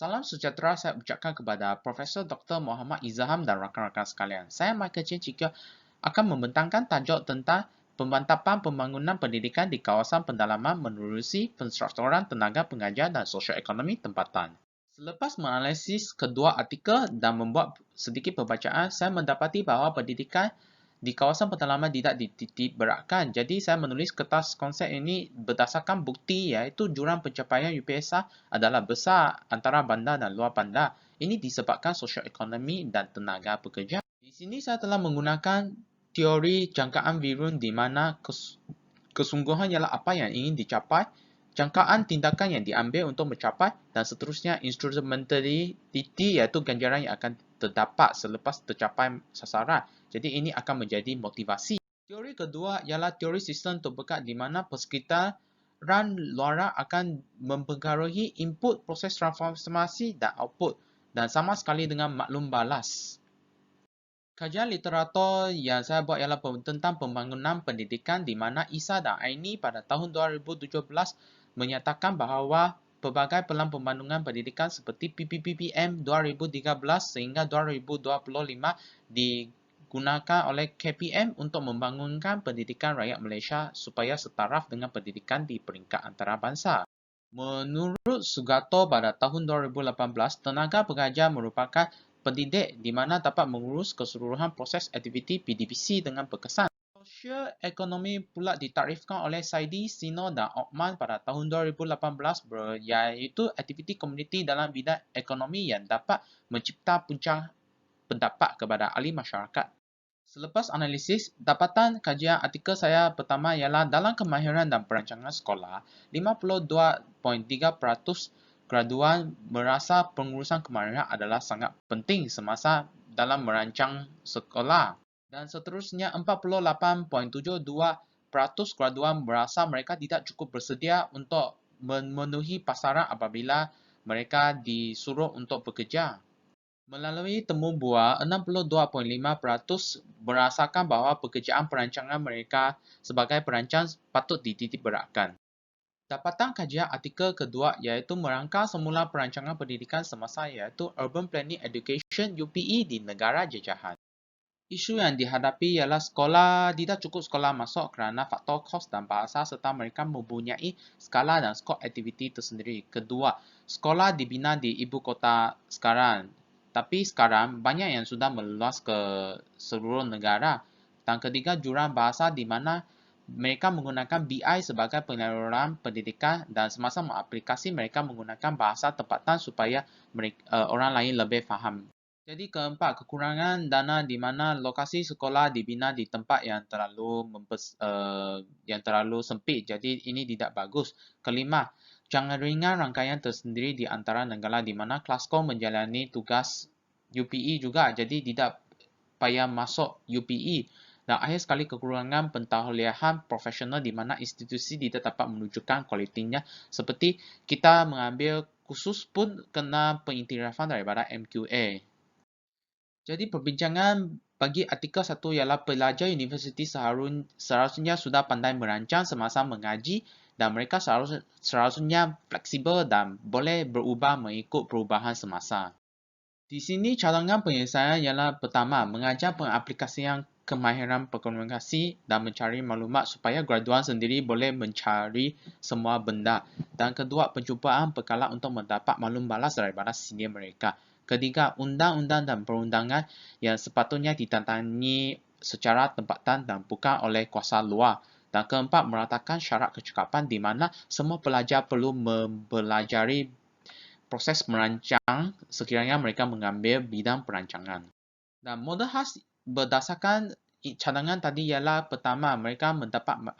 Salam sejahtera saya ucapkan kepada Profesor Dr. Muhammad Izzaham dan rakan-rakan sekalian. Saya Michael Chen Cikgu akan membentangkan tajuk tentang pemantapan pembangunan pendidikan di kawasan pendalaman menerusi penstrukturan tenaga pengajar dan sosioekonomi tempatan. Selepas menganalisis kedua artikel dan membuat sedikit pembacaan, saya mendapati bahawa pendidikan di kawasan pendalaman tidak dititik beratkan. Jadi saya menulis kertas konsep ini berdasarkan bukti iaitu jurang pencapaian UPSR adalah besar antara bandar dan luar bandar. Ini disebabkan sosioekonomi dan tenaga pekerja. Di sini saya telah menggunakan teori jangkaan Virun di mana kesungguhan ialah apa yang ingin dicapai, jangkaan tindakan yang diambil untuk mencapai dan seterusnya instrumentality iaitu ganjaran yang akan terdapat selepas tercapai sasaran. Jadi ini akan menjadi motivasi. Teori kedua ialah teori sistem terbuka di mana persekitaran luaran akan mempengaruhi input proses transformasi dan output dan sama sekali dengan maklum balas. Kajian literatur yang saya buat ialah tentang pembangunan pendidikan di mana Isa dan Aini pada tahun 2017 menyatakan bahawa pelbagai pelan pembangunan pendidikan seperti PPPM 2013 sehingga 2025 digunakan oleh KPM untuk membangunkan pendidikan rakyat Malaysia supaya setaraf dengan pendidikan di peringkat antarabangsa. Menurut Sugato pada tahun 2018, tenaga pengajar merupakan pendidik di mana dapat mengurus keseluruhan proses aktiviti PDPC dengan berkesan. Sosial ekonomi pula ditarifkan oleh Saidi, Sino dan Othman pada tahun 2018 iaitu aktiviti komuniti dalam bidang ekonomi yang dapat mencipta punca pendapat kepada ahli masyarakat. Selepas analisis, dapatan kajian artikel saya pertama ialah dalam kemahiran dan perancangan sekolah, 52.3% graduan merasa pengurusan kemahiran adalah sangat penting semasa dalam merancang sekolah. Dan seterusnya, 48.72% graduan merasa mereka tidak cukup bersedia untuk memenuhi pasaran apabila mereka disuruh untuk bekerja. Melalui temu buah, 62.5% merasakan bahawa pekerjaan perancangan mereka sebagai perancang patut dititik beratkan. Dapatan kajian artikel kedua iaitu merangka semula perancangan pendidikan semasa iaitu Urban Planning Education UPE di negara jajahan. Isu yang dihadapi ialah sekolah tidak cukup sekolah masuk kerana faktor kos dan bahasa serta mereka mempunyai skala dan skop aktiviti tersendiri. Kedua, sekolah dibina di ibu kota sekarang. Tapi sekarang banyak yang sudah meluas ke seluruh negara. Dan ketiga, jurang bahasa di mana mereka menggunakan BI sebagai penyaluran pendidikan dan semasa mengaplikasi mereka menggunakan bahasa tempatan supaya orang lain lebih faham. Jadi keempat, kekurangan dana di mana lokasi sekolah dibina di tempat yang terlalu sempit. Jadi ini tidak bagus. Kelima, jangan ringan rangkaian tersendiri di antara negara di mana Kelasco menjalani tugas UPE juga. Jadi tidak payah masuk UPE. Dan akhir sekali kekurangan pentauliahan profesional di mana institusi tidak dapat menunjukkan kualitinya. Seperti kita mengambil khusus pun kena pengiktirafan daripada MQA. Jadi perbincangan bagi artikel 1 ialah pelajar universiti seharusnya sudah pandai merancang semasa mengaji dan mereka seharusnya fleksibel dan boleh berubah mengikut perubahan semasa. Di sini cadangan penyelesaian ialah pertama, mengajar pengaplikasian kemahiran berkomunikasi dan mencari maklumat supaya graduan sendiri boleh mencari semua benda. Dan kedua, percubaan perkala untuk mendapat maklum balas daripada senior mereka. Ketiga, undang-undang dan perundangan yang sepatutnya ditantangani secara tempatan dan bukan oleh kuasa luar. Dan keempat, meratakan syarat kecekapan di mana semua pelajar perlu mempelajari proses merancang sekiranya mereka mengambil bidang perancangan. Dan model khas berdasarkan cadangan tadi ialah pertama, mereka mendapat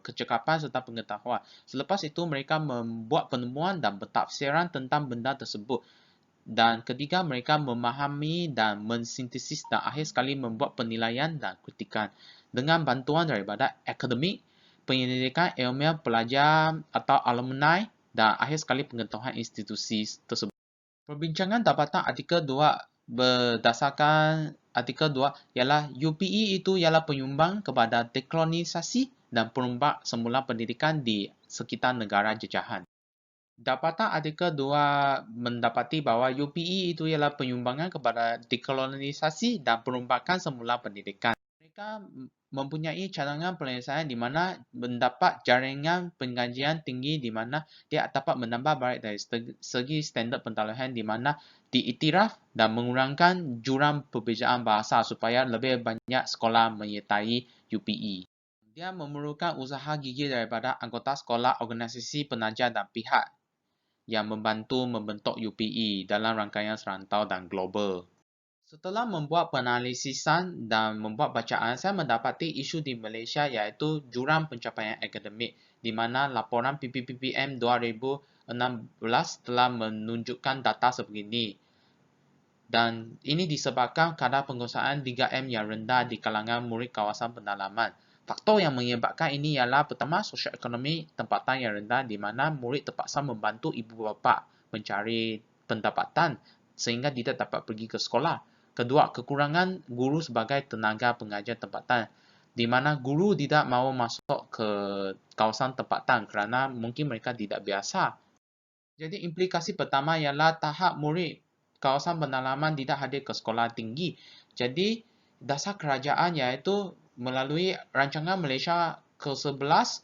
kecekapan serta pengetahuan. Selepas itu, mereka membuat penemuan dan pentafsiran tentang benda tersebut. Dan ketiga, mereka memahami dan mensintesis dan akhir sekali membuat penilaian dan kritikan. Dengan bantuan daripada akademik, penyelidikan ilmiah pelajar atau alumni dan akhir sekali pengetahuan institusi tersebut. Perbincangan dapatan artikel 2 berdasarkan artikel 2 ialah UPE itu ialah penyumbang kepada dekolonisasi dan perombak semula pendidikan di sekitar negara jajahan. Dapatan artikel 2 mendapati bahawa UPE itu ialah penyumbangan kepada dekolonisasi dan perombakan semula pendidikan. Mereka mempunyai cadangan penyelesaian di mana mendapat jaringan pengkajian tinggi di mana dia dapat menambah baik dari segi standard pentadbiran di mana diiktiraf dan mengurangkan jurang perbezaan bahasa supaya lebih banyak sekolah menyertai UPE. Dia memerlukan usaha gigih daripada anggota sekolah, organisasi penajar dan pihak yang membantu membentuk UPE dalam rangkaian serantau dan global. Setelah membuat penanalisisan dan membuat bacaan, saya mendapati isu di Malaysia iaitu jurang pencapaian akademik di mana laporan PPPM 2016 telah menunjukkan data sebegini. Dan ini disebabkan kadar penguasaan 3M yang rendah di kalangan murid kawasan pendalaman. Faktor yang menyebabkan ini ialah pertama, sosioekonomi tempatan yang rendah di mana murid terpaksa membantu ibu bapa mencari pendapatan sehingga tidak dapat pergi ke sekolah. Kedua, kekurangan guru sebagai tenaga pengajar tempatan di mana guru tidak mahu masuk ke kawasan tempatan kerana mungkin mereka tidak biasa. Jadi implikasi pertama ialah tahap murid kawasan pendalaman tidak hadir ke sekolah tinggi. Jadi dasar kerajaan iaitu melalui rancangan Malaysia ke-11,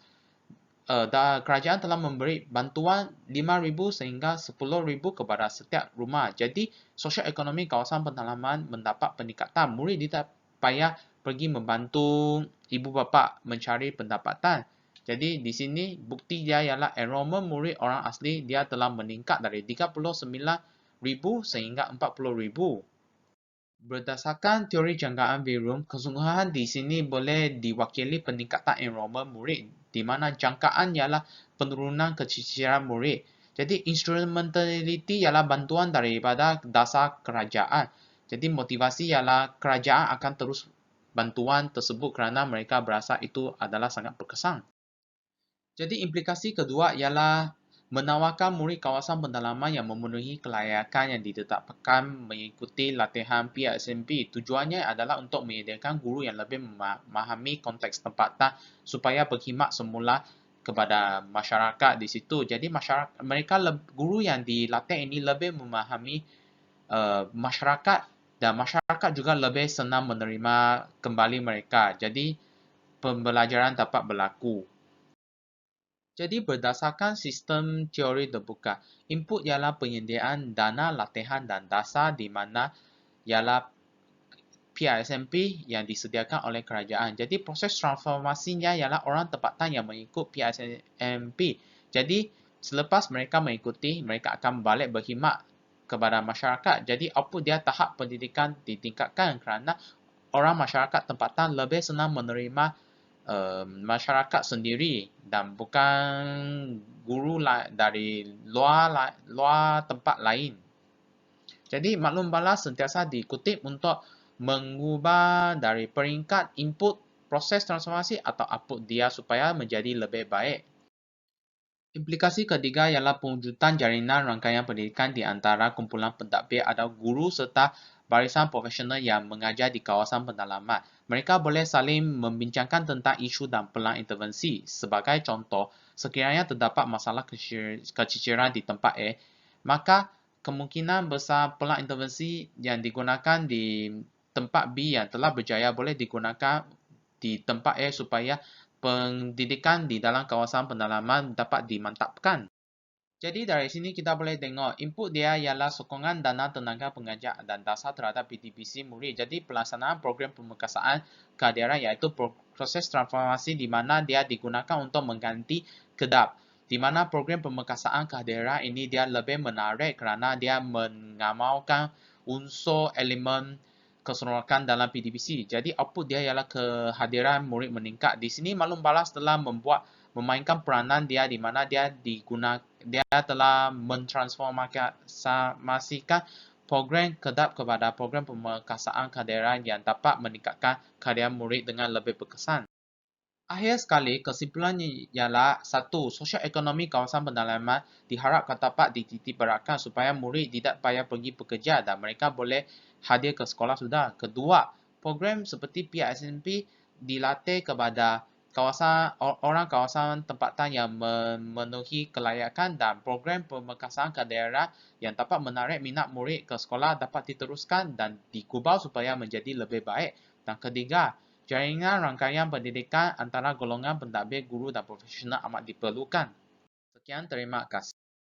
kerajaan telah memberi bantuan 5,000 sehingga 10,000 kepada setiap rumah. Jadi sosioekonomi kawasan pendalaman mendapat peningkatan. Murid tidak payah pergi membantu ibu bapa mencari pendapatan. Jadi di sini bukti dia ialah enrolment murid orang asli dia telah meningkat dari 39,000 sehingga 40,000. Berdasarkan teori jangkaan Verum, kesungguhan di sini boleh diwakili peningkatan enrolment murid di mana jangkaan ialah penurunan keciciran murid. Jadi instrumentality ialah bantuan daripada dasar kerajaan. Jadi motivasi ialah kerajaan akan terus bantuan tersebut kerana mereka berasa itu adalah sangat berkesan. Jadi implikasi kedua ialah menawarkan murid kawasan pendalaman yang memenuhi kelayakan yang ditetapkan mengikuti latihan PSMP. Tujuannya adalah untuk menyediakan guru yang lebih memahami konteks tempatan supaya berkhidmat semula kepada masyarakat di situ. Jadi guru yang dilatih ini lebih memahami masyarakat dan masyarakat juga lebih senang menerima kembali mereka. Jadi pembelajaran dapat berlaku. Jadi berdasarkan sistem teori terbuka, input ialah penyediaan dana latihan dan dasar di mana ialah PISMP yang disediakan oleh kerajaan. Jadi proses transformasinya ialah orang tempatan yang mengikut PISMP. Jadi selepas mereka mengikuti, mereka akan balik berkhidmat kepada masyarakat. Jadi output dia tahap pendidikan ditingkatkan kerana orang masyarakat tempatan lebih senang menerima masyarakat sendiri dan bukan guru dari luar tempat lain. Jadi maklum balas sentiasa dikutip untuk mengubah dari peringkat input proses transformasi atau output dia supaya menjadi lebih baik. Implikasi ketiga ialah pewujudan jaringan rangkaian pendidikan di antara kumpulan pentadbir atau guru serta barisan profesional yang mengajar di kawasan pendalaman. Mereka boleh saling membincangkan tentang isu dan pelan intervensi. Sebagai contoh, sekiranya terdapat masalah keciciran di tempat A, maka kemungkinan besar pelan intervensi yang digunakan di tempat B yang telah berjaya boleh digunakan di tempat A supaya pendidikan di dalam kawasan pendalaman dapat dimantapkan. Jadi dari sini kita boleh tengok input dia ialah sokongan dana tenaga pengajar dan dasar terhadap PTBC murid. Jadi pelaksanaan program pemekasaan kehadiran iaitu proses transformasi di mana dia digunakan untuk mengganti kedap. Di mana program pemekasaan kehadiran ini dia lebih menarik kerana dia mengamalkan unsur elemen keseronokan dalam PTBC. Jadi output dia ialah kehadiran murid meningkat. Di sini maklum balas telah memainkan peranan dia di mana dia telah mentransformasikan program kedap kepada program pemekasaan kehadiran yang dapat meningkatkan kehadiran murid dengan lebih berkesan. Akhir sekali, kesimpulannya ialah satu, sosioekonomi kawasan pendalaman diharapkan dapat dititik beratkan supaya murid tidak payah pergi bekerja dan mereka boleh hadir ke sekolah sudah. Kedua, program seperti PISMP dilatih kepada orang kawasan tempatan yang memenuhi kelayakan dan program pemekasan ke daerah yang dapat menarik minat murid ke sekolah dapat diteruskan dan dikubal supaya menjadi lebih baik. Dan ketiga, jaringan rangkaian pendidikan antara golongan pentadbir, guru dan profesional amat diperlukan. Sekian, terima kasih.